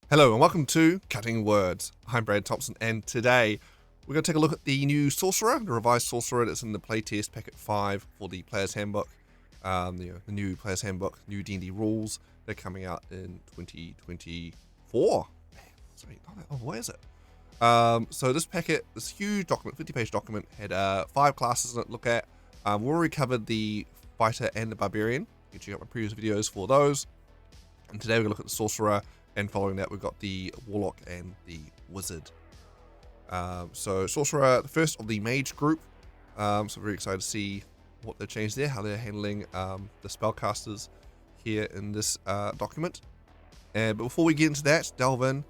Hello and welcome to Cutting Words. I'm Brad Thompson and today we're going to take a look at the new Sorcerer, the revised Sorcerer that's in the playtest packet 5 for the Player's Handbook. The new Player's Handbook, new D&D rules. They're coming out in 2024. Man, sorry, not that long away, is it? So this packet, this huge document, 50-page document, had 5 classes in it to look at. We've already covered the Fighter and the Barbarian. You can check out my previous videos for those. And today we're going to look at the Sorcerer. And following that, we've got the Warlock and the Wizard. So Sorcerer, the first of the Mage group. So very excited to see what they've changed there, how they're handling the spellcasters here in this document. But before we get into that, delve in.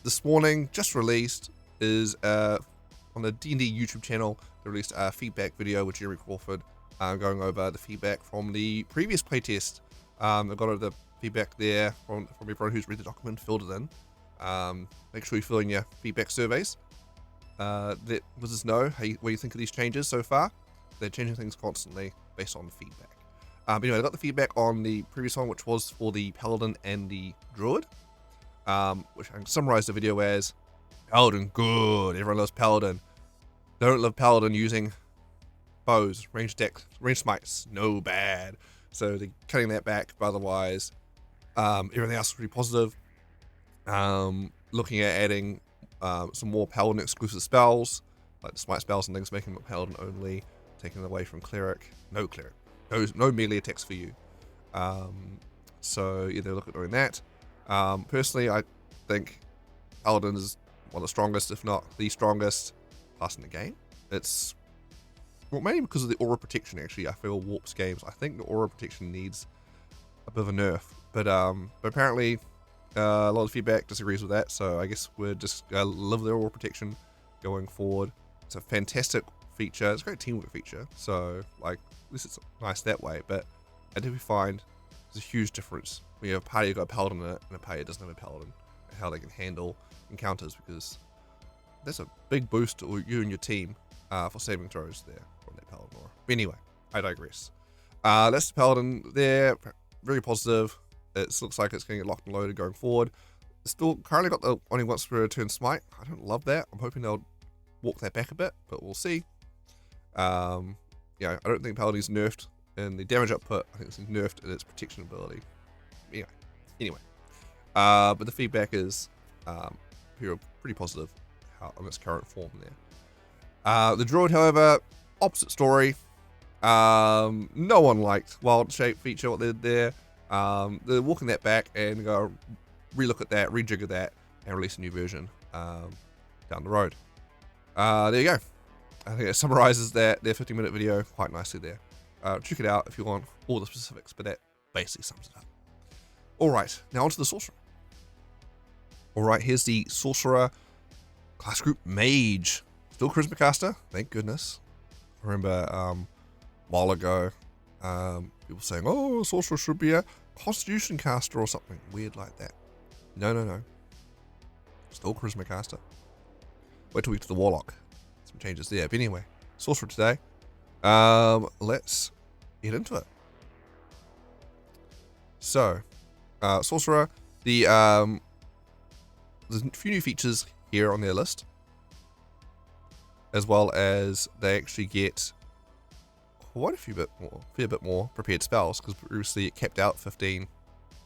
This morning, just released, is on the D&D YouTube channel, they released a feedback video with Jeremy Crawford going over the feedback from the previous playtest. I've got the feedback there from everyone who's read the document, filled it in. Make sure you fill in your feedback surveys. Let us know what you think of these changes so far. They're changing things constantly based on the feedback. But anyway, I got the feedback on the previous one, which was for the Paladin and the Druid, which I can summarize the video as: Paladin, good. Everyone loves Paladin. Don't love Paladin using bows, ranged decks, ranged smites. No, bad. So they're cutting that back, but otherwise, everything else is pretty positive. Looking at adding some more Paladin exclusive spells, like the smite spells and things, making them Paladin only, taking it away from Cleric. No Cleric. No melee attacks for you. So yeah, they're looking at doing that. Personally, I think Paladin is one of the strongest, if not the strongest class in the game. It's, well, mainly because of the aura protection, actually. I feel Warp's games, I think the aura protection needs a bit of a nerf. But apparently a lot of feedback disagrees with that, so I guess we're just going to live the aura protection going forward. It's a fantastic feature. It's a great teamwork feature, so like, at least it's nice that way. But I do find there's a huge difference when you have a party that got a Paladin in it and a party that doesn't have a Paladin, and how they can handle encounters, because that's a big boost to you and your team for saving throws there from that Paladin aura. But anyway, I digress. That's the Paladin there. Very positive. It looks like it's going to get locked and loaded going forward. Still currently got the only once per turn smite. I don't love that. I'm hoping they'll walk that back a bit, but we'll see. I don't think Paladin's nerfed in the damage output. I think it's nerfed in its protection ability. Anyway. But the feedback is pretty positive on its current form there. The Druid, however, opposite story. No one liked Wild Shape feature, what they did there. They're walking that back and go relook at that, rejigger that, and release a new version down the road. There you go. I think it summarizes their 50-minute video quite nicely there. Check it out if you want all the specifics, but that basically sums it up. Alright, now onto the Sorcerer. Alright, here's the Sorcerer class group Mage. Still Charisma Caster, thank goodness. I remember a while ago, people saying, oh, Sorcerer should be a Constitution Caster or something weird like that. No. Still Charisma Caster. Wait till we get to the Warlock. Some changes there. But anyway, Sorcerer today. Let's get into it. So, Sorcerer, there's a few new features here on their list, as well as they actually get quite a fair bit more prepared spells, because previously it capped out 15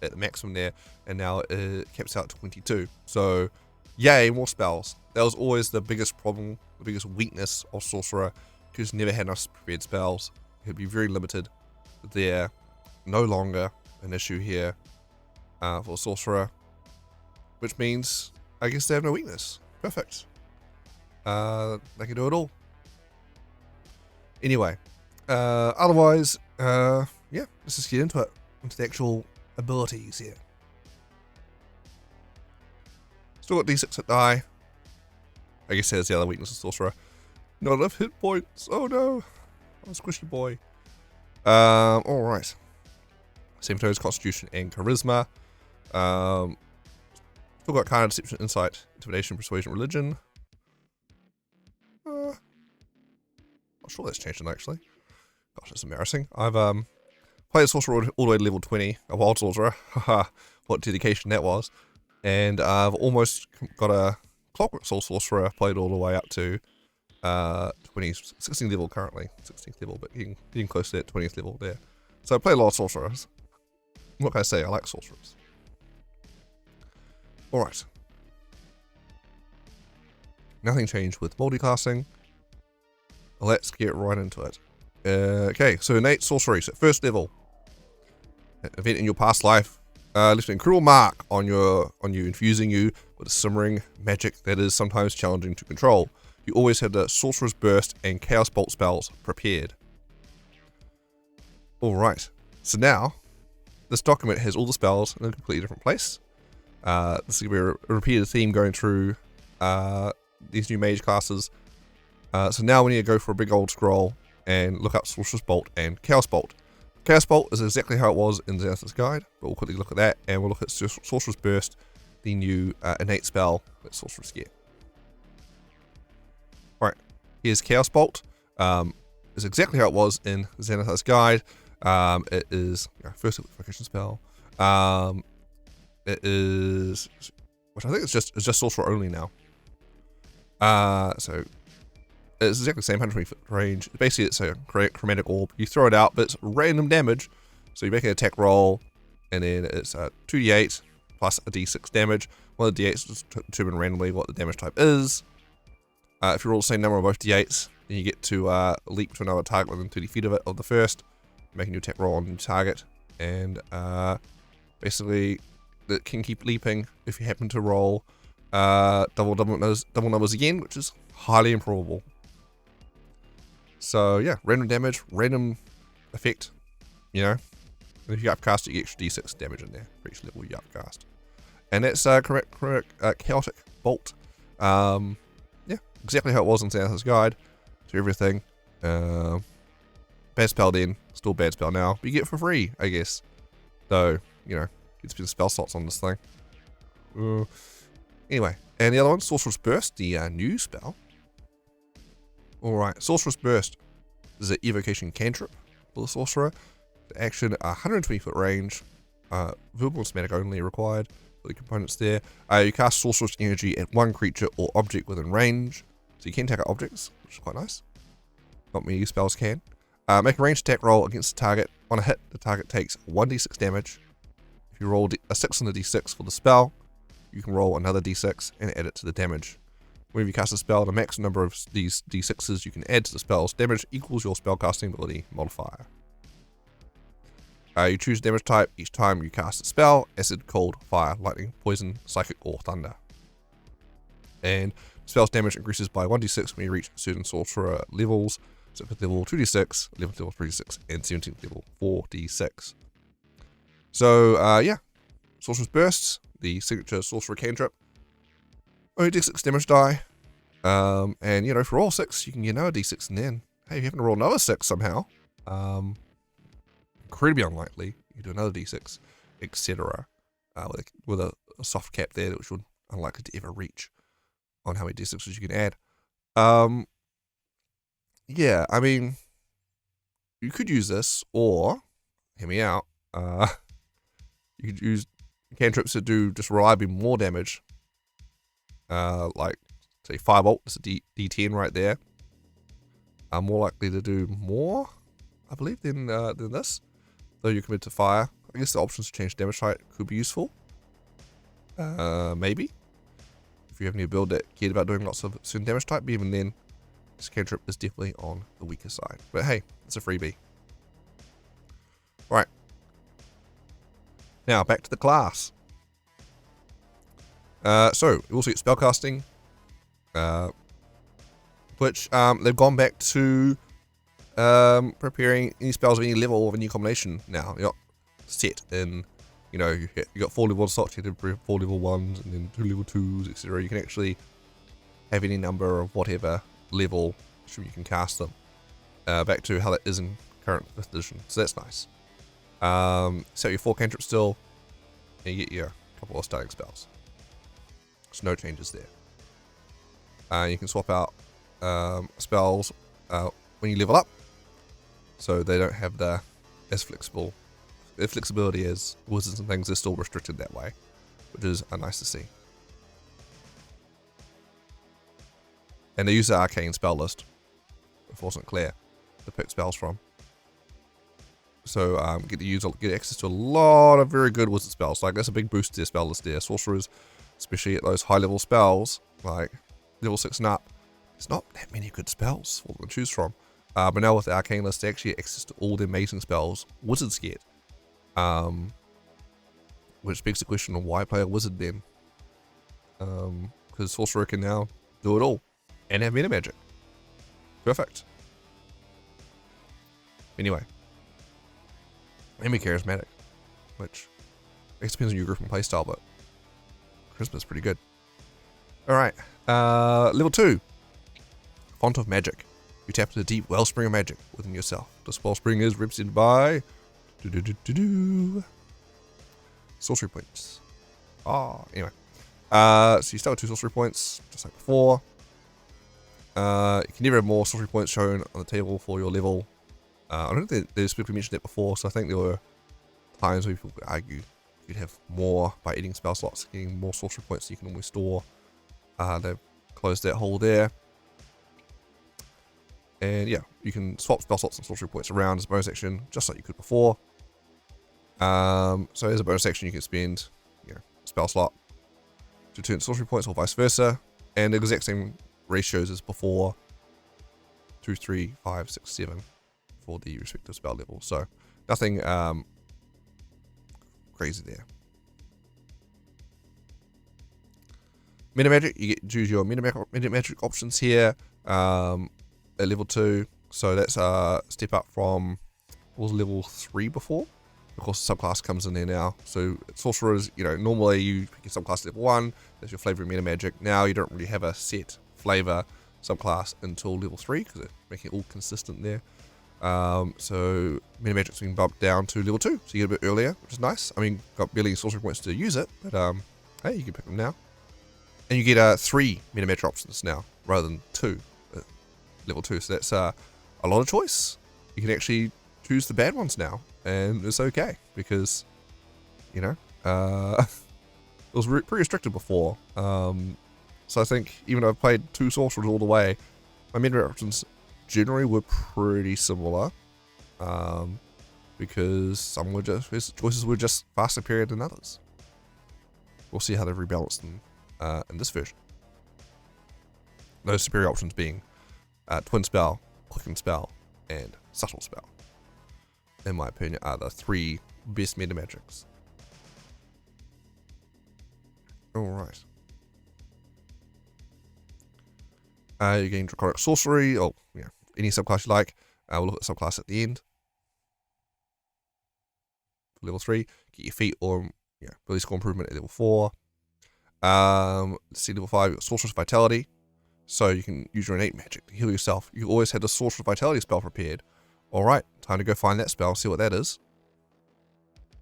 at the maximum there, and now it caps out 22. So, yay, more spells. That was always the biggest problem, the biggest weakness of Sorcerer, because never had enough prepared spells. It would be very limited. They're no longer an issue here for Sorcerer, which means I guess they have no weakness. Perfect. They can do it all. Anyway, otherwise, yeah, let's just get into it, into the actual abilities here. Still got D6 hit die. I guess there's the other weakness of Sorcerer. Not enough hit points. Oh no. I'm a squishy boy. Alright. Same toes, Constitution and Charisma. Still got kind of Deception, Insight, Intimidation, Persuasion, Religion. Not sure that's changed actually. Gosh, that's embarrassing. I've played Sorcerer all the way to level 20, a Wild Sorcerer. Haha, what dedication that was. And I've almost got a Clockwork Soul Sorcerer played all the way up to 16th level currently. 16th level, but getting close to that 20th level there. So I play a lot of Sorcerers. What can I say? I like Sorcerers. Alright. Nothing changed with multiclassing. Let's get right into it. Okay, so innate sorceries at first level. An event in your past life left an cruel mark on you, infusing you with a simmering magic that is sometimes challenging to control. You always have the Sorcerer's Burst and Chaos Bolt spells prepared. Alright, so now this document has all the spells in a completely different place. This is going to be a repeated theme going through these new mage classes. So now we need to go for a big old scroll and look up Sorcerer's Bolt and Chaos Bolt. Chaos Bolt is exactly how it was in the Zenith's Guide, but we'll quickly look at that, and we'll look at Sorcerer's Burst, the new innate spell that sorcerers get. Right, here's Chaos Bolt. It's exactly how it was in the Zenith's Guide. It is first evocation spell. It is, which I think it's just sorcerer only now. So it's exactly the same 120 foot range. Basically, it's a chromatic orb. You throw it out, but it's random damage. So you make an attack roll, and then it's 2d8 plus a d6 damage. One of the d8s is determine randomly what the damage type is. If you roll the same number of both d8s, then you get to leap to another target within 30 feet of the first, make a new attack roll on the target, and basically it can keep leaping if you happen to roll double numbers again, which is highly improbable. So yeah, random damage, random effect, you know. And if you upcast it, you get extra d6 damage in there for each level you upcast. And that's Chaotic Bolt. Yeah, exactly how it was in Zenith's Guide to everything. Bad spell then, still bad spell now, but you get it for free, I guess. Though, you know, you spend spell slots on this thing. Anyway, and the other one, Sorcerer's Burst, the new spell. Alright, Sorcerer's Burst is an evocation cantrip for the Sorcerer. The action, 120 foot range, verbal and somatic only required for the components there. You cast Sorcerer's Energy at one creature or object within range. So you can take out objects, which is quite nice. Not many spells can. Make a ranged attack roll against the target. On a hit, the target takes 1d6 damage. If you roll a 6 on the d6 for the spell, you can roll another d6 and add it to the damage. Whenever you cast a spell, the max number of these d6s you can add to the spell's damage equals your spellcasting ability modifier. You choose damage type each time you cast a spell: acid, cold, fire, lightning, poison, psychic, or thunder. And spell's damage increases by 1d6 when you reach certain sorcerer levels. So 5th level 2d6, 11th level 3d6, and 17th level 4d6. So yeah, Sorcerer's Burst, the signature sorcerer cantrip. Only d6 damage die. And you know, for all 6, you can get another d6, and then, hey, if you happen to roll another 6 somehow, incredibly unlikely, you do another d6, etc. With a soft cap there, which would unlikely to ever reach on how many d6s you can add. Yeah, I mean, you could use this, or, hear me out, you could use cantrips that do just reliably more damage. Like, say, Firebolt, that's a D10 right there. Are more likely to do more, I believe, than this. Though you commit to fire. I guess the options to change damage type could be useful. Maybe. If you have any build that cared about doing lots of certain damage type, but even then, this cantrip is definitely on the weaker side. But hey, it's a freebie. Right. Now, back to the class. So, you also get spellcasting, which they've gone back to preparing any spells of any level of a new combination now. You're not set in, you know, you got 4 level slots, you have to prepare 4 level 1s, and then 2 level 2s, etc. You can actually have any number of whatever level you can cast them, back to how that is in current 5th edition. So that's nice. Set your 4 cantrips still, and you get your couple of starting spells. There's no changes there. You can swap out spells when you level up, so they don't have the flexibility as wizards and things. They're still restricted that way. which is nice to see. And they use the arcane spell list, if it wasn't clear, to pick spells from. So get access to a lot of very good wizard spells. Like, that's a big boost to their spell list there. Sorcerers, especially at those high level spells, like level 6 and up, there's not that many good spells for them to choose from. But now with the arcane list, they actually get access to all the amazing spells wizards get. Which begs the question of why play a wizard then? Because Sorcerer can now do it all and have meta magic. Perfect. Anyway, and be charismatic, which I guess depends on your group and playstyle, but charisma is pretty good. Alright, level 2, Font of Magic. You tap into the deep wellspring of magic within yourself. This wellspring is represented by sorcery points. Anyway. So you start with 2 sorcery points, just like before. You can never have more sorcery points shown on the table for your level. I don't think they specifically mentioned it before, so I think there were times where people could argue you'd have more by eating spell slots, getting more sorcery points you can always store. They've closed that hole there. And yeah, you can swap spell slots and sorcery points around as a bonus action, just like you could before. So as a bonus action, you can spend spell slot to turn sorcery points or vice versa, and the exact same ratios as before, 2, 3, 5, 6, 7 for the respective spell level. So nothing crazy there. Meta magic, you get to choose your meta magic options here at level 2. So that's a step up from what was level 3 before. Of course, the subclass comes in there now. So sorcerers, normally you pick your subclass level 1. That's your flavor of meta magic. Now you don't really have a set flavor subclass until level 3 because they're making it all consistent there. So meta magic's been bumped down to level 2, so you get a bit earlier, which is nice. I mean, got barely sorcery points to use it, but hey, you can pick them now. And you get 3 meta magic options now rather than 2 at level 2. So that's a lot of choice. You can actually choose the bad ones now, and it's okay because it was pretty restricted before. So I think even though I've played 2 sorcerers all the way, my meta magic options generally were pretty similar, because some were his choices were just far superior than others. We'll see how they've rebalanced them in this version. Those superior options being Twin Spell, Quicken Spell, and Subtle Spell, in my opinion, are the 3 best meta magics. Alright. You gain Draconic Sorcery, or any subclass you like. We'll look at the subclass at the end. For level 3, get your feat or ability score improvement at level 4. Let's see, level 5, Sorcerer's Vitality. So you can use your innate magic to heal yourself. You always had the Sorcerer's Vitality spell prepared. Alright, time to go find that spell, see what that is.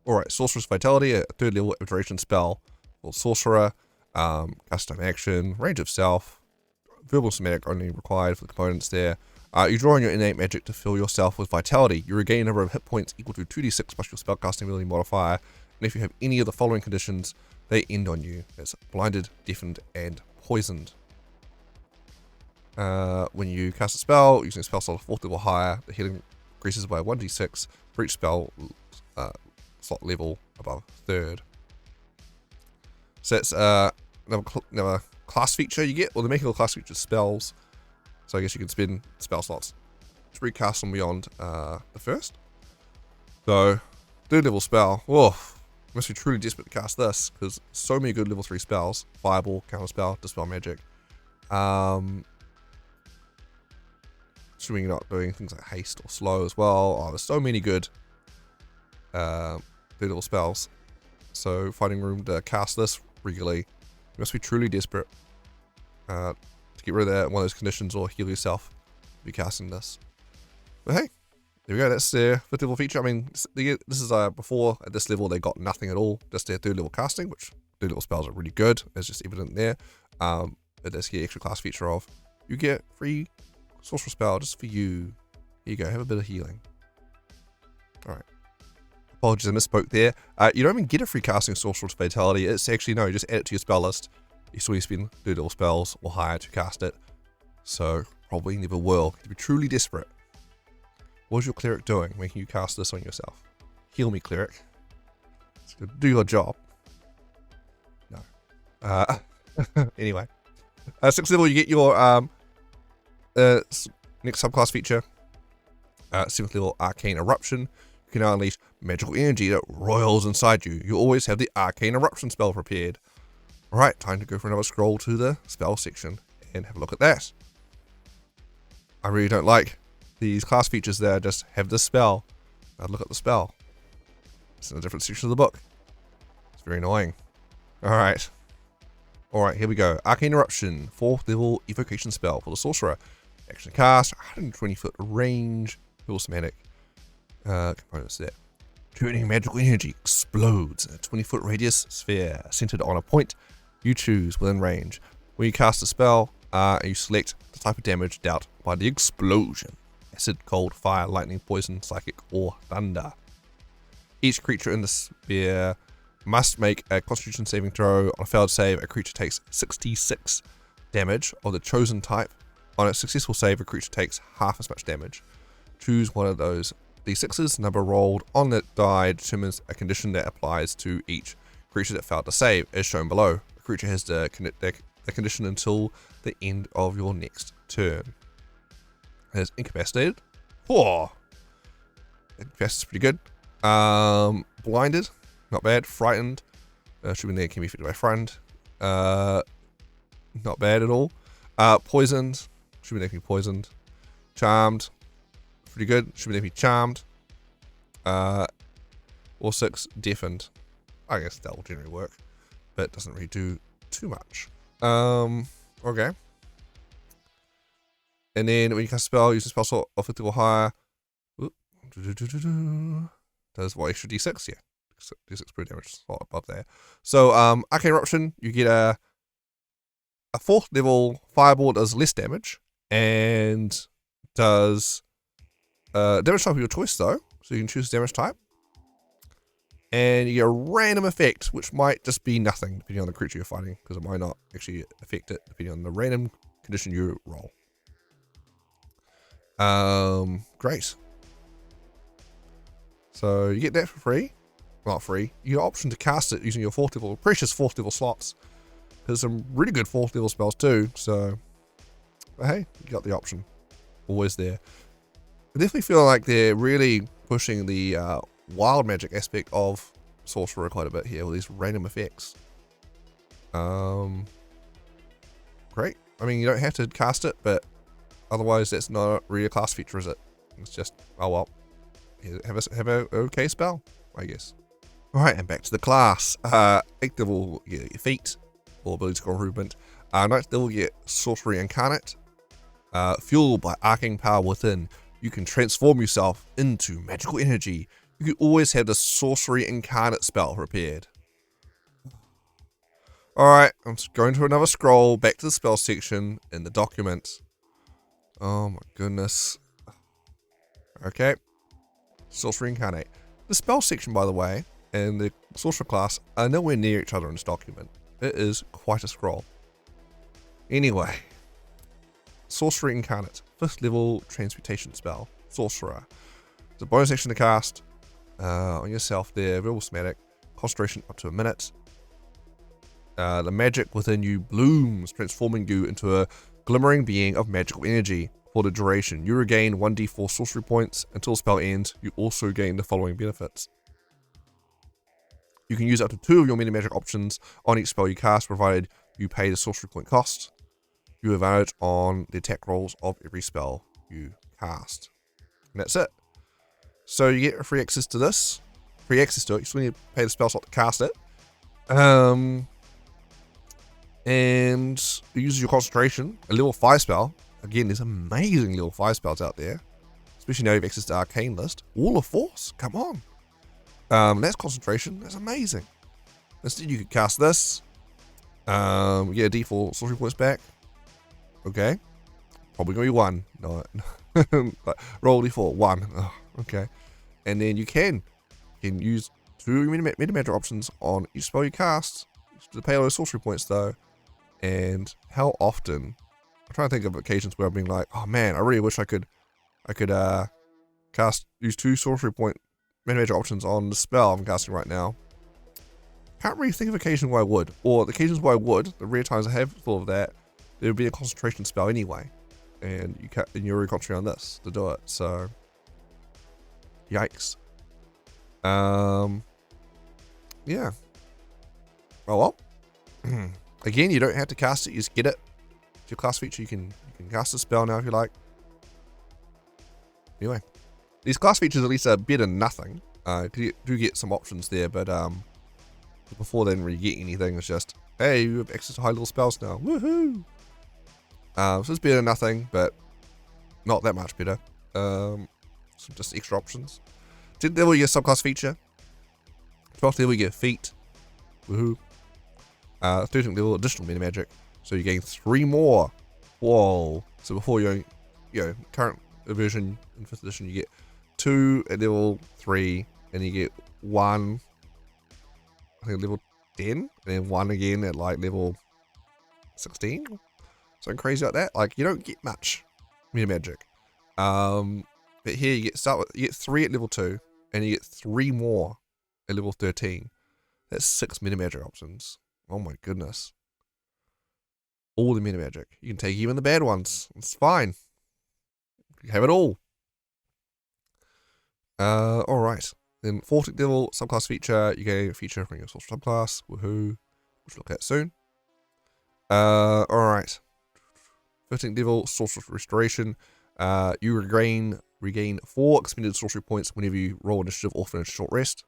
Alright, Sorcerer's Vitality, a 3rd level duration spell called Sorcerer. Custom action, range of self, verbal somatic only required for the components there. You draw on your innate magic to fill yourself with vitality. You regain a number of hit points equal to 2d6 plus your spellcasting ability modifier. And if you have any of the following conditions, they end on you. It's blinded, deafened, and poisoned. When you cast a spell, using a spell slot of 4th level higher, the healing increases by 1d6 for each spell slot level above 3rd. So that's another class feature you get. Well, they're making all class features spells. So I guess you can spend spell slots to recast them beyond the 1st. So, 3rd level spell. Whoa, must be truly desperate to cast this, because so many good level 3 spells. Fireball, Counterspell, Dispel Magic. Assuming you're not doing things like haste or slow as well. Oh, there's so many good 3rd level spells. So finding room to cast this regularly, you must be truly desperate to get rid of that, one of those conditions, or heal yourself be casting this. But hey, there we go. That's their 5th level feature. I mean, this is before at this level they got nothing at all, just their 3rd level casting, which 3rd level spells are really good. It's just evident there. But there's the extra class feature of you get free sorcerer spell just for you. Here you go. Have a bit of healing. All right. Apologies, I misspoke there. You don't even get a free casting Sorcerer to Fatality. It's actually, no, you just add it to your spell list. You still spend 2 little spells or higher to cast it. So, probably never will. To be truly desperate. What is your Cleric doing, making you cast this on yourself? Heal me, Cleric. Do your job. No. Anyway. 6th level, you get your next subclass feature. 7th level, Arcane Eruption. You can now unleash magical energy that roils inside you. You always have the Arcane Eruption spell prepared. Alright, time to go for another scroll to the spell section and have a look at that. I really don't like these class features that just have this spell. Now look at the spell. It's in a different section of the book. It's very annoying. Alright. Alright, here we go. Arcane Eruption, 4th level evocation spell for the Sorcerer. Action cast, 120 foot range, full semantic. Components there. Turning magical energy explodes in a 20-foot radius sphere centered on a point you choose within range. When you cast a spell, you select the type of damage dealt by the explosion. Acid, cold, fire, lightning, poison, psychic, or thunder. Each creature in the sphere must make a Constitution saving throw. On a failed save, a creature takes 66 damage of the chosen type. On a successful save, a creature takes half as much damage. Choose one of those d6s. Number rolled on that die determines a condition that applies to each creature that failed to save, as shown below. The creature has the condition until the end of your next turn. It is incapacitated. Whoa! Incapacitated is pretty good. Blinded, not bad. Frightened, should be there, can be affected by frightened. Not bad at all. Poisoned, should be there, can be poisoned. Charmed, pretty good. Should be there, can be charmed. Or 6, deafened. I guess that will generally work, but doesn't really do too much. Okay. And then when you cast a spell, use a spell slot of 50 or higher. Does what, extra d6? Yeah. D6 per damage slot above there. So, Arcane Eruption, you get a 4th level fireball that does less damage. And does damage type of your choice though. So you can choose damage type. And you get a random effect, which might just be nothing, depending on the creature you're fighting, because it might not actually affect it, depending on the random condition you roll. Great. So you get that for free. Not free. You get an option to cast it using your 4th level, precious 4th level slots. There's some really good 4th level spells too, so... But hey, you got the option. Always there. I definitely feel like they're really pushing the wild magic aspect of Sorcerer quite a bit here with these random effects. Great. I mean, you don't have to cast it, but otherwise that's not really a class feature, is it? It's just, oh well, have a okay spell, I guess. Alright, and back to the class. 8th level, you get your feat, or ability score improvement. 9th level, you get Sorcery Incarnate. Fueled by arcane power within, you can transform yourself into magical energy. You can always have the Sorcery Incarnate spell prepared. Alright, I'm going to another scroll, back to the spell section in the document. Oh my goodness. Okay. Sorcery Incarnate. The spell section, by the way, and the Sorcerer class are nowhere near each other in this document. It is quite a scroll. Anyway. Sorcery Incarnate. 5th level transmutation spell. Sorcerer. It's a bonus action to cast on yourself there. Verbal somatic. Concentration up to a minute. The magic within you blooms, transforming you into a glimmering being of magical energy. For the duration, you regain 1d4 sorcery points. Until spell ends, you also gain the following benefits. You can use up to 2 of your many magic options on each spell you cast, provided you pay the sorcery point cost. You have advantage on the attack rolls of every spell you cast. And that's it. So you get free access to this. Free access to it. You still need to pay the spell slot to cast it. And it uses your concentration. A level 5 spell. Again, there's amazing level 5 spells out there. Especially now you have access to Arcane List. Wall of Force. Come on. That's concentration. That's amazing. Instead, you could cast this. Get a d4 sorcery points back. Okay. Probably going to be 1. No. Roll d4. 1. Oh, okay. And then you can You can use 2 meta magic options on each spell you cast to pay all those sorcery points though. And how often? I'm trying to think of occasions where I've been like, oh man, I really wish I could use 2 sorcery point meta magic options on the spell I'm casting right now. Can't really think of occasions where I would, or the occasions where I would. The rare times I have thought of that, there would be a concentration spell anyway, and you're really concentrating on this to do it. So, yikes. Yeah. Oh well. Again, you don't have to cast it, you just get it. It's your class feature, you can cast a spell now if you like. Anyway. These class features at least are better than nothing. You do get some options there, but before then when you get anything, it's just, hey, you have access to high level spells now. Woohoo! So it's better than nothing, but not that much better. Some just extra options. 10th level you get a subclass feature. 12th level you get feat. Woohoo. 13th level additional meta magic. So you gain 3 more. Whoa. So before you know, current version in 5th edition you get 2 at level 3, and you get 1 I think level 10, and then 1 again at like level 16. Something crazy like that. Like, you don't get much meta magic. But here you get 3 at level 2, and you get 3 more at level 13. That's 6 meta magic options. Oh my goodness. All the meta magic. You can take even the bad ones. It's fine. You have it all. Alright. Then 14th level subclass feature, you get a feature from your sorcerer subclass. Woohoo. Which we'll look at soon. Alright. 15th level sorcerer restoration. You regain 4 expended sorcery points whenever you roll initiative or finish a short rest.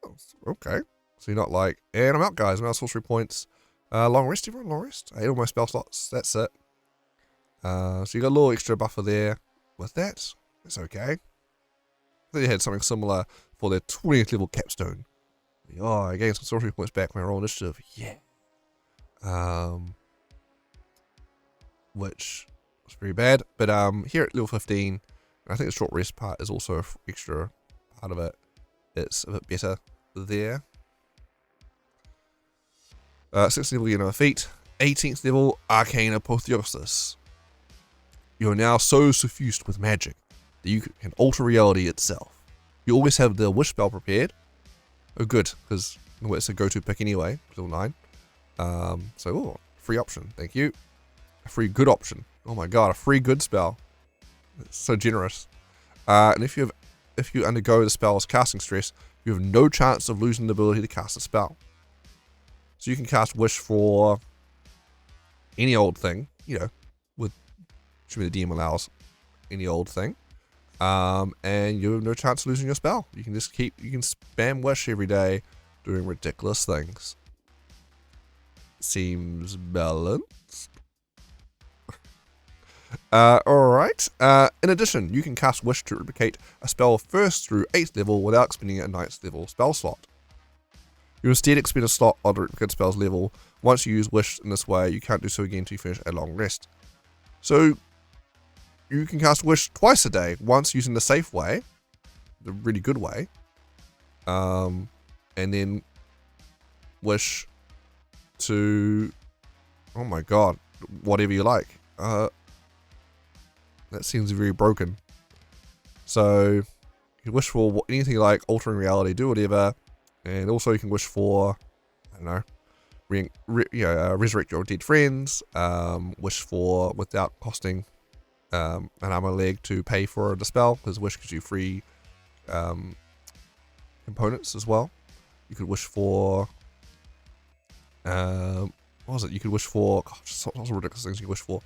Oh, okay. So you're not like, and I'm out guys, I'm out of sorcery points. Long rest everyone, long rest. I ate all my spell slots, that's it. So you got a little extra buffer there with that. It's okay. They had something similar for their 20th level capstone. Oh, I gained some sorcery points back when I roll initiative. Yeah. Which was pretty bad. But here at level 15, I think the short rest part is also an extra part of it. It's a bit better there. 16th level, you know, feat. 18th level, Arcane Apotheosis. You are now so suffused with magic that you can alter reality itself. You always have the wish spell prepared. Oh good, because it's a go-to pick anyway, level 9. So, free option, thank you. A free good option. Oh my god, a free good spell. It's so generous. And if you undergo the spell's casting stress, you have no chance of losing the ability to cast a spell. So you can cast Wish for any old thing, you know, with assuming the DM allows any old thing. And you have no chance of losing your spell. You can just you can spam Wish every day doing ridiculous things. Seems balanced. Alright. In addition, you can cast Wish to replicate a spell first through 8th level without expending a 9th level spell slot. You instead expend a slot on the replicate spell's level. Once you use Wish in this way, you can't do so again until you finish a long rest. So, you can cast Wish twice a day, once using the safe way, the really good way, and then Wish to, oh my god, whatever you like. That seems very broken. So, you can wish for anything like altering reality, do whatever, and also you can wish for, I don't know, resurrect your dead friends, wish for without costing an arm or leg to pay for the spell, because Wish gives you free components as well. You could wish for, what was it? You could wish for, lots of ridiculous things you could wish for.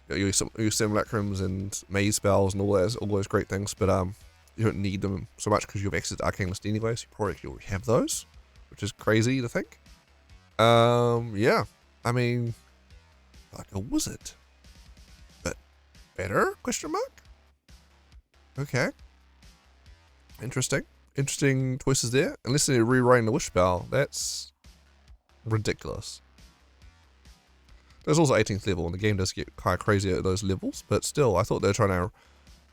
Your simulacrums and maze spells and all those great things, but you don't need them so much because you have access to Arcane List anyway, so you probably already have those, which is crazy to think. Yeah, I mean, like a wizard, but better? Question mark. Okay, interesting choices there. Unless they're rewriting the Wish spell, that's ridiculous. There's also 18th level, and the game does get kind of crazy at those levels, but still, I thought they were trying to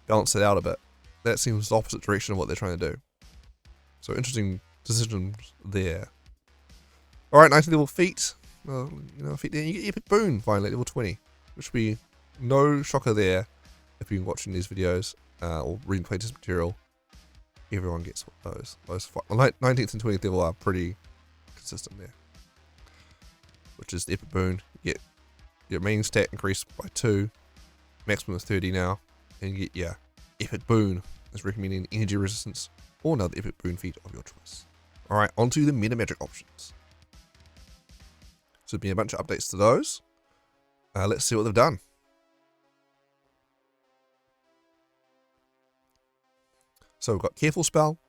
balance it out a bit. That seems the opposite direction of what they're trying to do. So interesting decisions there. Alright, 19 level feat. Feat there. You get Epic Boon finally at level 20. Which would be no shocker there if you've been watching these videos or reading playtest material. Everyone gets those. 19th and 20th level are pretty consistent there. Which is the Epic Boon. You get your main stat increased by 2. Maximum is 30 now. And you get your Epic Boon as recommending energy resistance or another Epic Boon feat of your choice. Alright, onto the meta magic options. So there'll be a bunch of updates to those. Let's see what they've done. So we've got Careful Spell,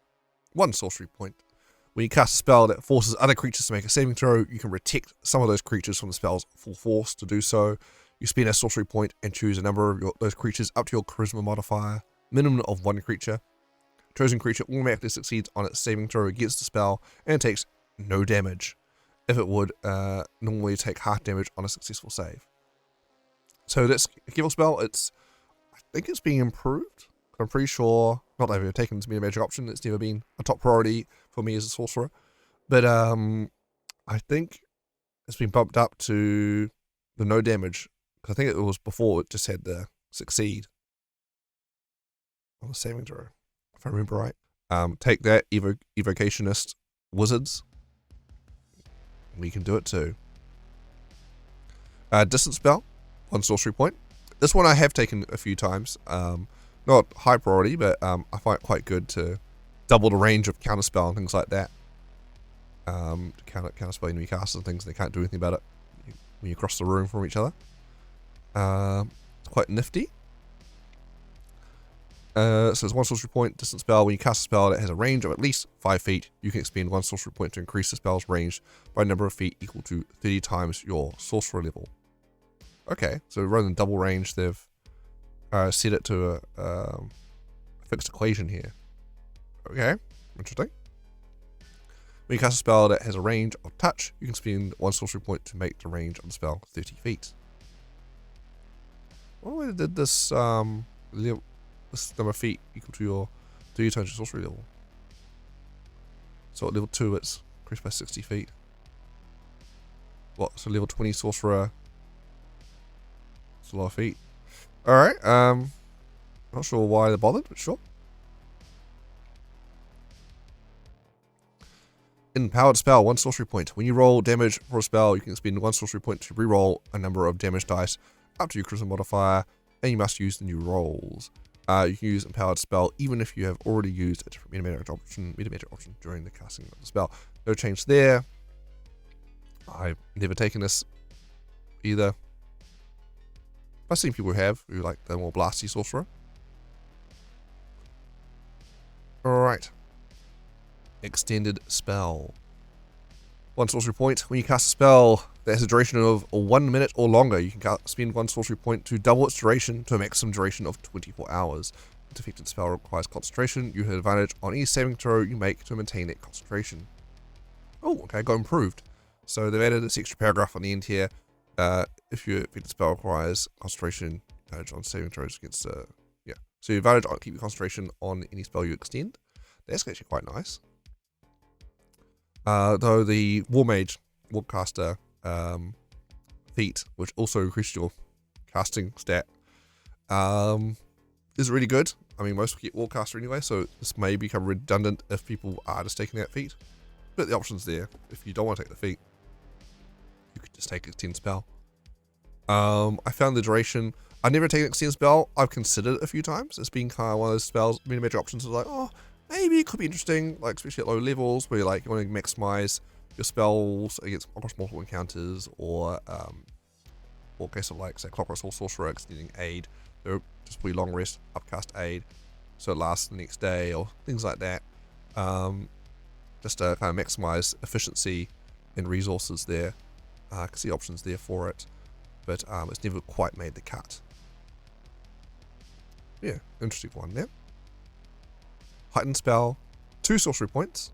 1 sorcery point. When you cast a spell that forces other creatures to make a saving throw, you can protect some of those creatures from the spell's full force. To do so, you spend a sorcery point and choose a number of those creatures up to your charisma modifier, minimum of 1 creature. Chosen creature automatically succeeds on its saving throw against the spell and takes no damage, if it would normally take half damage on a successful save. So that's a Careful Spell. I think it's being improved. I'm pretty sure, not that I've ever taken this meta magic option, it's never been a top priority for me as a sorcerer. But I think it's been bumped up to the no damage. Because I think it was before it just had the succeed on the saving throw, if I remember right. Take that, Evocationist Wizards. We can do it too. Distance Spell, 1 sorcery point. This one I have taken a few times. Not high priority, but I find it quite good to double the range of counterspell and things like that. To counterspell enemy casters and things, and they can't do anything about it when you cross the room from each other. It's quite nifty. So it's 1 sorcery point, distance spell. When you cast a spell that has a range of at least 5 feet, you can expend 1 sorcery point to increase the spell's range by a number of feet equal to 30 times your sorcerer level. Okay, so rather than double range, they've set it to a fixed equation here. Okay, interesting. When you cast a spell that has a range of touch, you can spend 1 sorcery point to make the range of the spell 30 feet. What did this this number of feet equal to your 30 times your sorcery level? So at level 2 it's increased by 60 feet. What, so level 20 sorcerer, it's a lot of feet. Alright, not sure why they're bothered, but sure. Empowered Spell, 1 sorcery point. When you roll damage for a spell, you can spend 1 sorcery point to reroll a number of damage dice up to your charisma modifier, and you must use the new rolls. You can use Empowered Spell even if you have already used a different meta magic option during the casting of the spell. No change there. I've never taken this either. I've seen people who like the more blasty sorcerer. Alright. Extended Spell. 1 sorcery point. When you cast a spell that has a duration of 1 minute or longer, you can spend 1 sorcery point to double its duration to a maximum duration of 24 hours. The affected spell requires concentration. You have advantage on any saving throw you make to maintain that concentration. Oh, okay, got improved. So they've added this extra paragraph on the end here. If your affected spell requires concentration, advantage on saving throws against so your advantage on keep your concentration on any spell you extend. That's actually quite nice. Though the Warcaster feat, which also increases your casting stat, is really good. I mean, most get Warcaster anyway, so this may become redundant if people are just taking that feat. But the option's there. If you don't want to take the feat, you could just take Extend Spell. I found the duration. I've never taken Extend Spell. I've considered it a few times. It's been kind of one of those spells, meta magic options. I was like, oh, maybe it could be interesting, like especially at low levels where you want to maximize your spells across multiple encounters, or case of like say Clockwork Sorcerer extending aid. So just pretty long rest, upcast aid, so it lasts the next day or things like that. Just to kind of maximize efficiency and resources there. I can see options there for it, but it's never quite made the cut. Yeah, interesting one there. Heightened Spell, 2 sorcery points.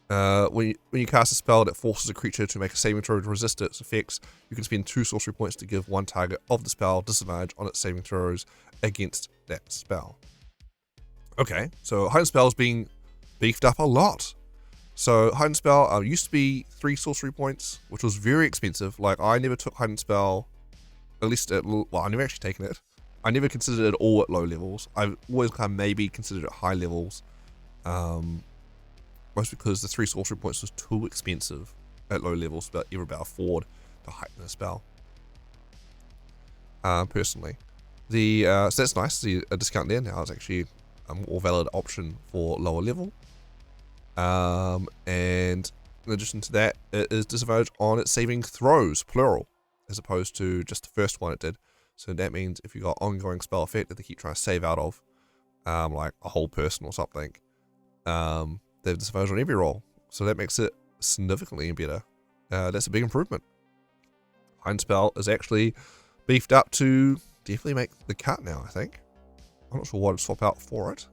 When you cast a spell that forces a creature to make a saving throw to resist its effects, you can spend 2 sorcery points to give one target of the spell disadvantage on its saving throws against that spell. Okay, so Heightened Spell is being beefed up a lot. So Heightened Spell used to be 3 sorcery points, which was very expensive. Like, I never took Heightened Spell, at least at, well, I never actually taken it. I never considered it all at low levels. I've always kind of maybe considered it at high levels. Most because the 3 sorcery points was too expensive at low levels, but ever about afford to heighten the spell. Personally. So that's nice, see a discount there. Now it's actually a more valid option for lower level. And in addition to that, it is disadvantaged on its saving throws, plural, as opposed to just the first one it did. So that means if you got ongoing spell effect that they keep trying to save out of, like a whole person or something, they've disadvantaged on every roll. So that makes it significantly better. That's a big improvement. Heightened Spell is actually beefed up to definitely make the cut now, I think. I'm not sure what I'd swap out for it.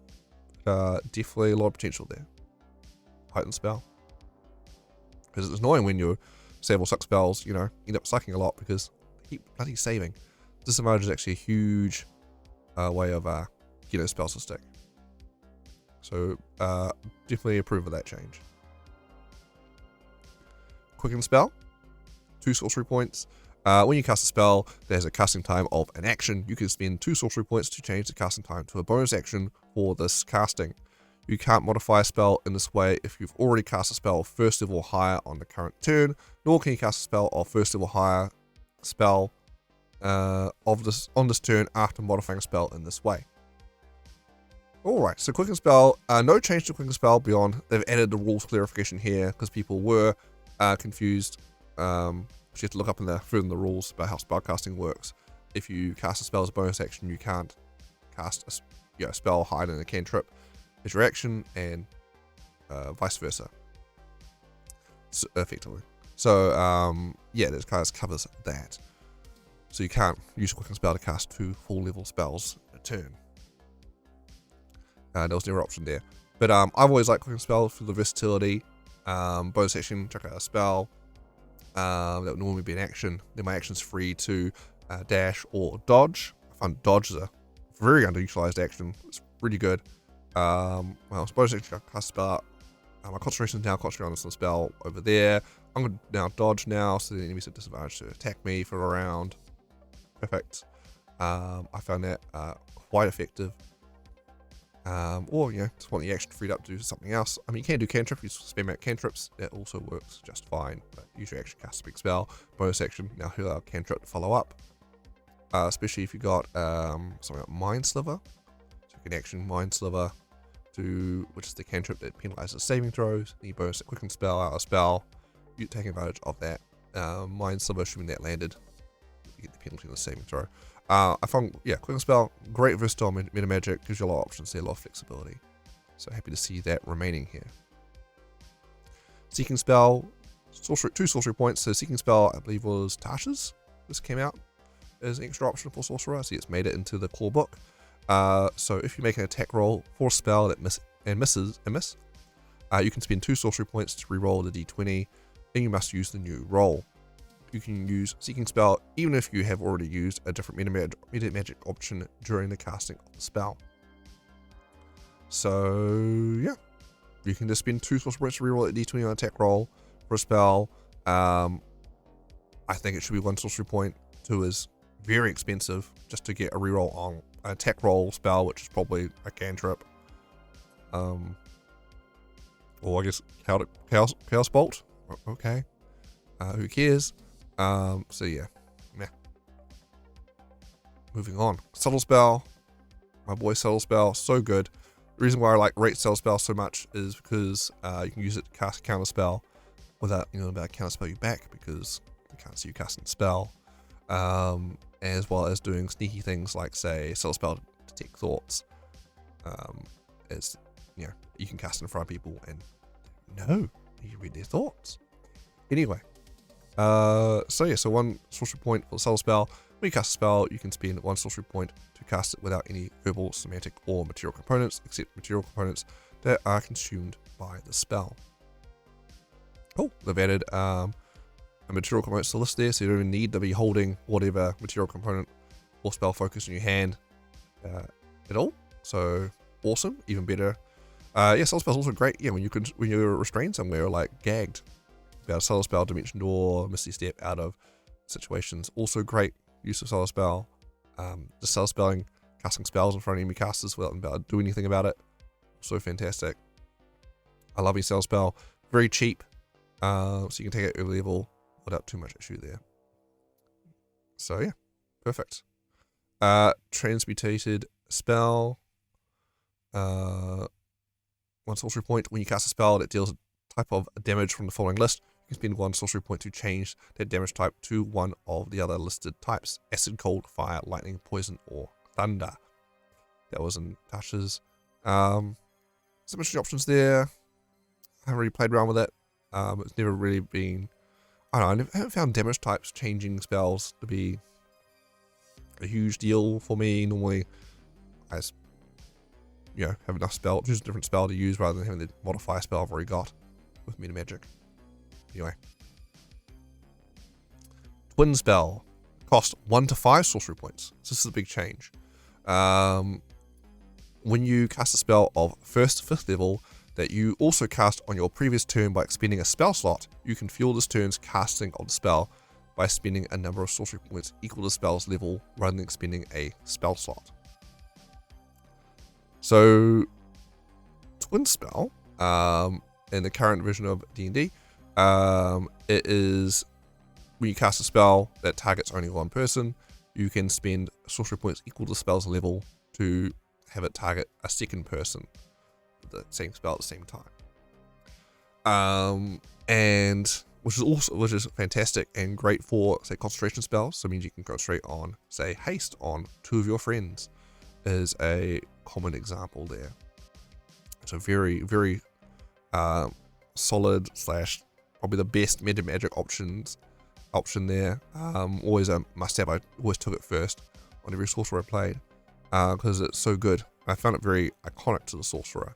Definitely a lot of potential there. Heightened Spell. Because it's annoying when you save or suck spells, you know, end up sucking a lot because they keep bloody saving. Disadvantage is actually a huge way of getting spells to stick. So definitely approve of that change. Quicken Spell, 2 sorcery points. When you cast a spell, there's a casting time of an action. You can spend 2 sorcery points to change the casting time to a bonus action for this casting. You can't modify a spell in this way if you've already cast a spell first level or higher on the current turn, nor can you cast a spell of first level or higher spell on this turn after modifying a spell in this way. Alright, so Quicken Spell, no change to Quicken Spell beyond they've added the rules clarification here because people were confused. You have to look up further in the rules about how spellcasting works. If you cast a spell as a bonus action, you can't cast a spell hide in a cantrip as your action, and vice versa. So, effectively. So yeah, this kind of covers that. So you can't use a Quicken Spell to cast 2 full level spells a turn. There was never an option there. But I've always liked Quicken Spell for the versatility. Bonus action, check out a spell. That would normally be an action. Then my action's free to dash or dodge. I find dodge is a very underutilized action. It's really good. Well, bonus action, I cast a spell. My concentration is now concentrated on this spell over there. I'm going to now dodge now, so the enemy's at disadvantage to attack me for a round. Perfect. I found that quite effective. Or, just want the action freed up to do something else. I mean, you can do cantrip, you spam out cantrips, that also works just fine. But use your action, cast a big spell, bonus action, now he'll allow cantrip to follow up. Especially if you got something like Mind Sliver. So you can action Mind Sliver, which is the cantrip that penalizes saving throws. Then you bonus a Quicken Spell out a spell. You take advantage of that. Mind Sliver, assuming that landed, you get the penalty on the saving throw. I found, Quicken Spell, great versatile meta magic, gives you a lot of options there, a lot of flexibility. So happy to see that remaining here. Seeking Spell, 2 sorcery points. So Seeking Spell, I believe, was Tasha's. This came out as an extra option for Sorcerer. See, it's made it into the core book. So if you make an attack roll for a spell that misses, you can spend 2 sorcery points to reroll the d20, and you must use the new roll. You can use Seeking Spell even if you have already used a different meta magic option during the casting of the spell. So yeah, you can just spend 2 sorcery points to reroll a d20 on attack roll for a spell. I think it should be 1 sorcery point. 2 is very expensive just to get a reroll on an attack roll spell, which is probably a cantrip. Or I guess Chaos Bolt. Okay. Who cares? So yeah, meh. Moving on. Subtle Spell. My boy Subtle Spell, so good. The reason why I rate Subtle Spell so much is because you can use it to cast a counter spell without, about counter spell you back, because you can't see you casting the spell. As well as doing sneaky things like, say, Subtle Spell detect thoughts. As you can cast in front of people and you read their thoughts. Anyway. So 1 sorcery point for the Subtle Spell. When you cast a spell, you can spend 1 sorcery point to cast it without any verbal, semantic, or material components, except material components that are consumed by the spell. Oh, they've added a material components to list there, so you don't even need to be holding whatever material component or spell focus in your hand at all. So awesome, even better. Yeah, Soul Spell's also great. Yeah, when you're restrained somewhere or like gagged, be able to Soul Spell, Dimension Door, Misty Step out of situations. Also great use of Soul Spell. Just Soul Spelling, casting spells in front of enemy casters without them being able to do anything about it. So fantastic. I love your Soul Spell. Very cheap, so you can take it early level without too much issue there. So yeah, perfect. Transmutated spell. 1 sorcery point. When you cast a spell that deals a type of damage from the following list, you can spend 1 sorcery point to change that damage type to one of the other listed types: acid, cold, fire, lightning, poison, or thunder. That was in touches. Some interesting options there. I haven't really played around with it. It's never really been. I don't know. I haven't found damage types changing spells to be a huge deal for me. Normally, I just, have enough spell, choose a different spell to use rather than having the modifier spell I've already got with meta magic. Anyway, twin spell cost 1 to 5 sorcery points. So this is a big change. When you cast a spell of 1st to 5th level that you also cast on your previous turn by expending a spell slot, you can fuel this turn's casting of the spell by spending a number of sorcery points equal to the spell's level rather than expending a spell slot. So, twin spell, in the current version of D&D, it is when you cast a spell that targets only one person, you can spend sorcery points equal to the spell's level to have it target a second person with the same spell at the same time. And which is fantastic and great for, say, concentration spells. So it means you can concentrate on, say, haste on 2 of your friends is a common example there. So very, very solid / probably the best meta magic option there. Always a must-have. I always took it first on every sorcerer I played because it's so good. I found it very iconic to the sorcerer.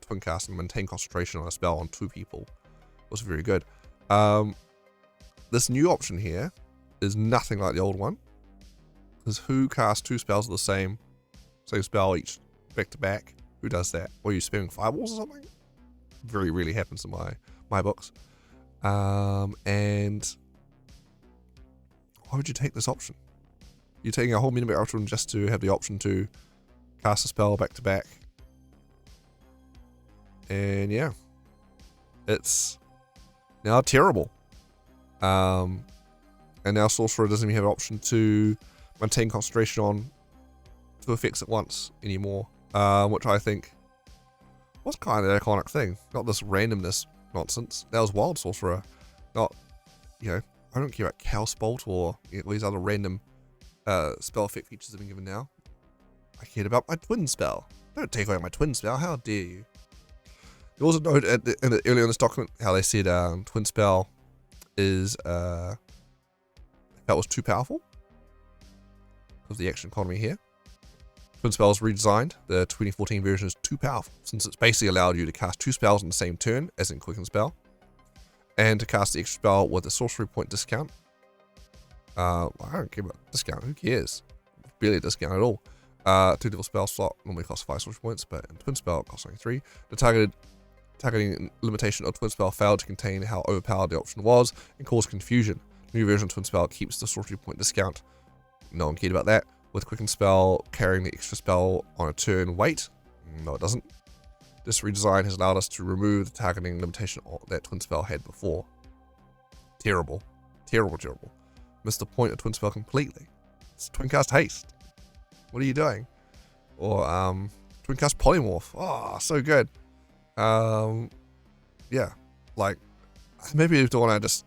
Twin cast and maintain concentration on a spell on 2 people was very good. This new option here is nothing like the old one, because who casts 2 spells of the same spell each back to back? Who does that? Or are you spamming fireballs or something? Very rarely happens in my books. And why would you take this option? You're taking a whole meta option just to have the option to cast a spell back to back. And yeah, it's now terrible. And now Sorcerer doesn't even have an option to maintain concentration on 2 effects at once anymore, which I think was kind of an iconic thing. Not this randomness nonsense. That was Wild Sorcerer. Not, I don't care about Chaos Bolt or these other random spell effect features that have been given now. I cared about my twin spell. Don't take away my twin spell. How dare you? You also note earlier in this document how they said twin spell is that was too powerful because the action economy here. Twin spell is redesigned. The 2014 version is too powerful since it's basically allowed you to cast 2 spells in the same turn, as in Quicken Spell, and to cast the extra spell with a sorcery point discount. I don't care about discount. Who cares? Barely a discount at all. 2 level spell slot normally costs 5 sorcery points, but in twin spell it costs only 3. The targeting limitation of twin spell failed to contain how overpowered the option was and caused confusion. The new version of twin spell keeps the sorcery point discount. No one cared about that. With Quicken Spell carrying the extra spell on a turn weight, no it doesn't. This redesign has allowed us to remove the targeting limitation that twin spell had before. Terrible. Terrible, terrible. Missed the point of twin spell completely. It's twin cast haste. What are you doing? Or twin cast polymorph. Oh, so good. Yeah, like maybe if you want to just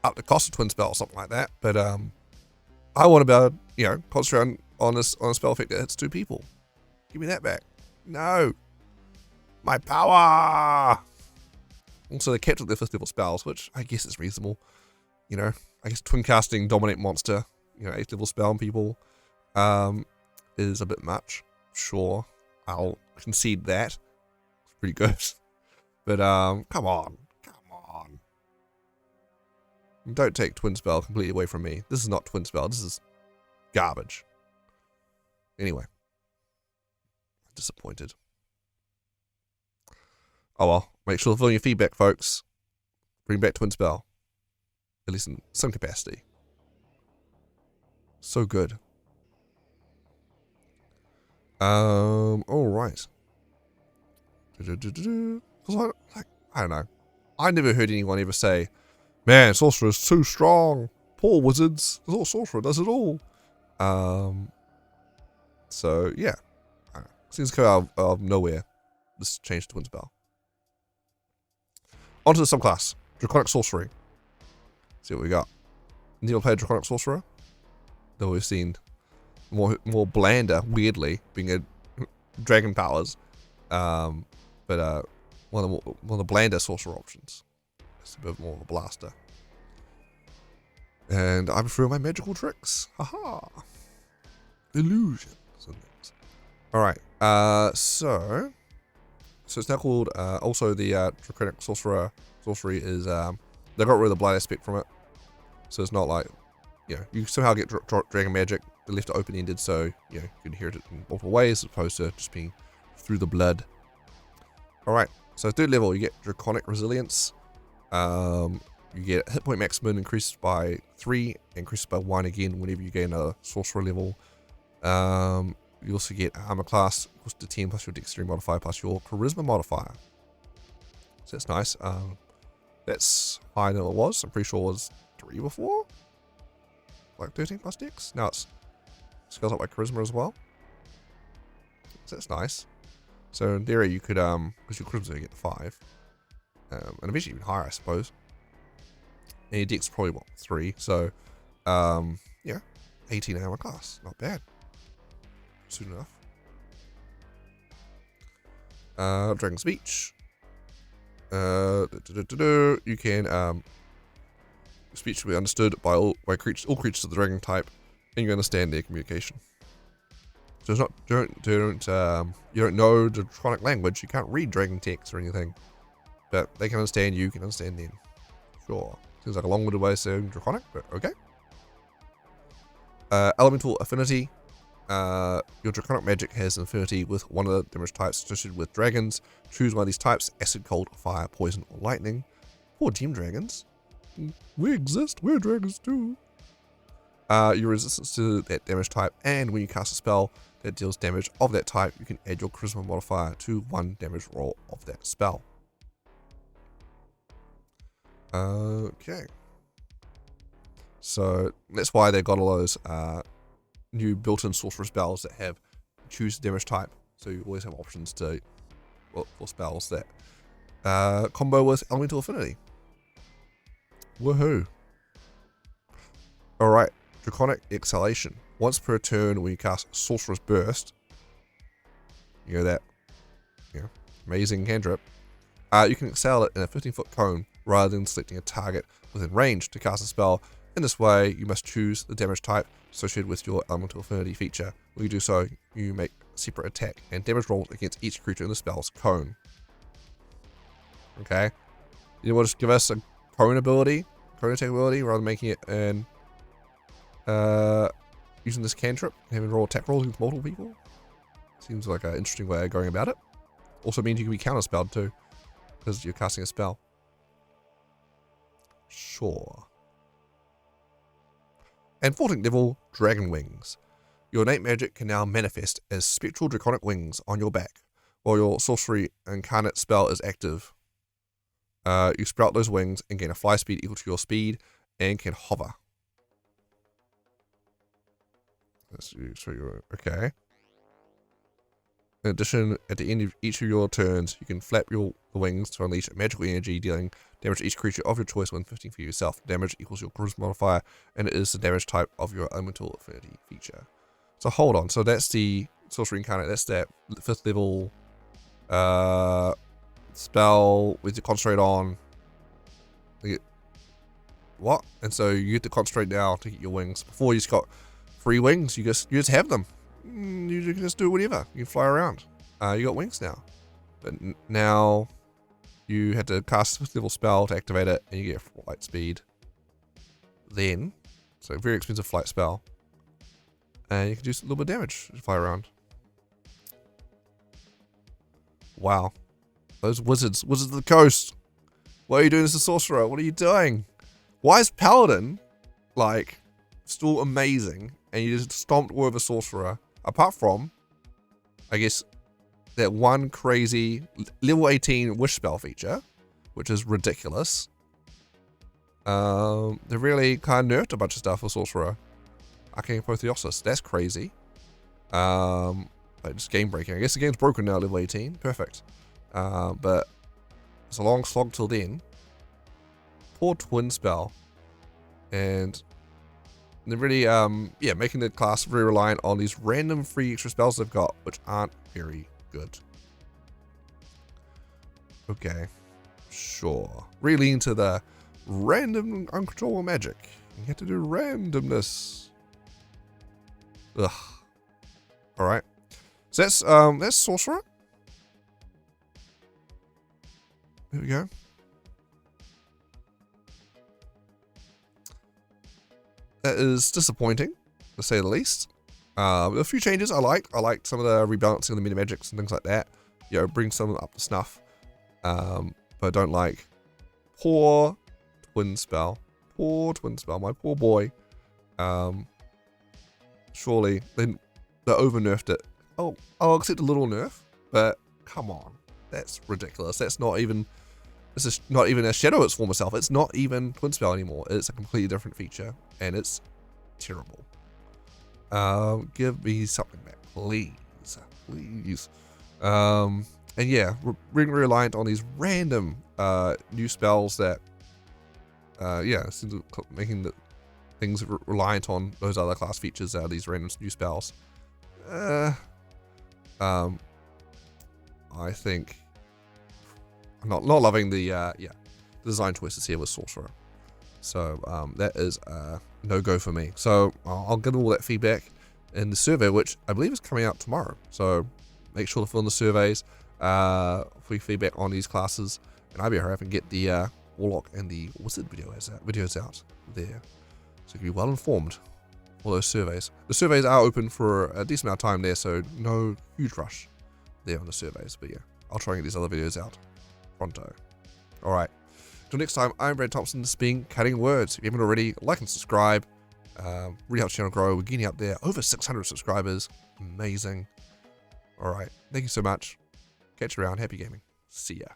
up the cost of twin spell or something like that, but I want to be able to, concentrate on a spell effect that hits 2 people. Give me that back. No, my power. Also, they kept it their 5th level spells, which I guess is reasonable. I guess twin casting dominate monster, 8th level spell on people, is a bit much. Sure, I'll concede that. It's pretty good. But, come on. Don't take twin spell completely away from me. This is not twin spell. This is garbage. Anyway. Disappointed. Oh well, make sure to fill in your feedback, folks. Bring back Twin Spell. At least in some capacity. So good. Alright. Because I don't know. I never heard anyone ever say, man, Sorcerer's too strong. Poor wizards. Sorcerer does it all. So, yeah. Seems to come out of nowhere. This changed to Twin Spell. Onto the subclass. Draconic Sorcery. See what we got. Never played Draconic Sorcerer? Though we've seen more blander, weirdly, being a dragon powers. But one of the blander sorcerer options. It's a bit more of a blaster. And I prefer my magical tricks. Haha. Illusions and things. Alright, so it's now called, also the Draconic Sorcery is, they got rid of the blind aspect from it. So it's not like, you know, you somehow get dragon magic. They left it open-ended, so, you know, you can inherit it in multiple ways, as opposed to just being through the blood. Alright, so 3rd level, you get Draconic Resilience. You get hit point maximum increased by 3, increased by 1 again whenever you gain a sorcerer level. You also get armor class equals to 10 plus your dexterity modifier plus your charisma modifier. So that's nice. That's higher than it was. I'm pretty sure it was 3 before. Like 13 plus dex. Now it's scales up by charisma as well. So that's nice. So in theory you could, because your charisma you get 5. And eventually even higher, I suppose. And your dex is probably, what, 3. So, yeah, 18 armor class. Not bad. Soon enough. Dragon Speech. You can, speech will be understood by all creatures of the dragon type, and you understand their communication. So it's not, you don't know the draconic language, you can't read dragon text or anything. But they can understand you, can understand them. Sure. Seems like a long-winded way of saying draconic, but okay. Elemental Affinity. Your draconic magic has an affinity with one of the damage types associated with dragons. Choose one of these types: acid, cold, fire, poison, or lightning. Poor team dragons. We exist, we're dragons too. Your resistance to that damage type, and when you cast a spell that deals damage of that type, you can add your charisma modifier to 1 damage roll of that spell. Okay. So that's why they got all those new built-in sorcerer spells that have choose the damage type. So you always have options to, well, for spells that combo with elemental affinity. Woohoo! Alright, Draconic Exhalation. Once per turn when you cast Sorcerer's Burst, you know that, amazing cantrip, you can exhale it in a 15-foot cone rather than selecting a target within range to cast a spell. In this way, you must choose the damage type associated with your elemental affinity feature. When you do so, you make separate attack and damage rolls against each creature in the spell's cone. Okay? You want to just give us a cone attack ability, rather than making it an using this cantrip and having roll attack rolls against multiple people? Seems like an interesting way of going about it. Also means you can be counterspelled too, because you're casting a spell. Sure. And 14th level, Dragon Wings. Your innate magic can now manifest as spectral draconic wings on your back, while your sorcery incarnate spell is active. You sprout those wings and gain a fly speed equal to your speed and can hover. Okay. In addition, at the end of each of your turns, you can flap the wings to unleash magical energy, dealing damage to each creature of your choice when 15 for yourself. Damage equals your charisma modifier, and it is the damage type of your elemental affinity feature. So hold on, so that's the sorcery incarnate, that's that 5th level spell with the concentrate on. What? And so you get to concentrate now to get your wings. Before you just got free wings, you just have them. You can just do whatever. You can fly around. You got wings now. But now you had to cast a 5th level spell to activate it, and you get flight speed. Then, so very expensive flight spell. And you can do a little bit of damage to fly around. Wow. Those wizards of the coast. What are you doing as a sorcerer? What are you doing? Why is Paladin, like, still amazing, and you just stomped all over Sorcerer? Apart from, I guess, that one crazy level 18 wish spell feature, which is ridiculous. They really kind of nerfed a bunch of stuff for Sorcerer. Arcane Apotheosis, that's crazy. Like just game breaking. I guess the game's broken now, level 18. Perfect. But it's a long slog till then. Poor twin spell. And they're really, yeah, making the class very reliant on these random free extra spells they've got, which aren't very good. Okay. Sure. Really into the random uncontrollable magic. You have to do randomness. Ugh. Alright. So that's Sorcerer. There we go. That is disappointing, to say the least. A few changes I liked. I liked some of the rebalancing of the meta magics and things like that. You know, bring some up to snuff. But I don't like poor twin spell. Poor twin spell, my poor boy. Surely they over nerfed it. Oh, I'll accept a little nerf, but come on, that's ridiculous. That's not even. This is not even a shadow of its former self. It's not even twin spell anymore. It's a completely different feature, and it's terrible. Give me something back, please, please. And yeah, being reliant on these random new spells that, yeah, seems to making the things reliant on those other class features. These random new spells. I think. Not loving the yeah, the design choices here with Sorcerer. So that is a no-go for me. So I'll get all that feedback in the survey, which I believe is coming out tomorrow. So make sure to fill in the surveys for feedback on these classes, and I'll be hurry up and get the Warlock and the Wizard videos out there, so you can be well informed for those surveys. The surveys are open for a decent amount of time there, so no huge rush there on the surveys. But yeah, I'll try and get these other videos out pronto. Alright. Until next time, I'm Brad Thompson, this being Cutting Words. If you haven't already, like and subscribe. Really helps the channel grow. We're getting up there. Over 600 subscribers. Amazing. Alright. Thank you so much. Catch you around. Happy gaming. See ya.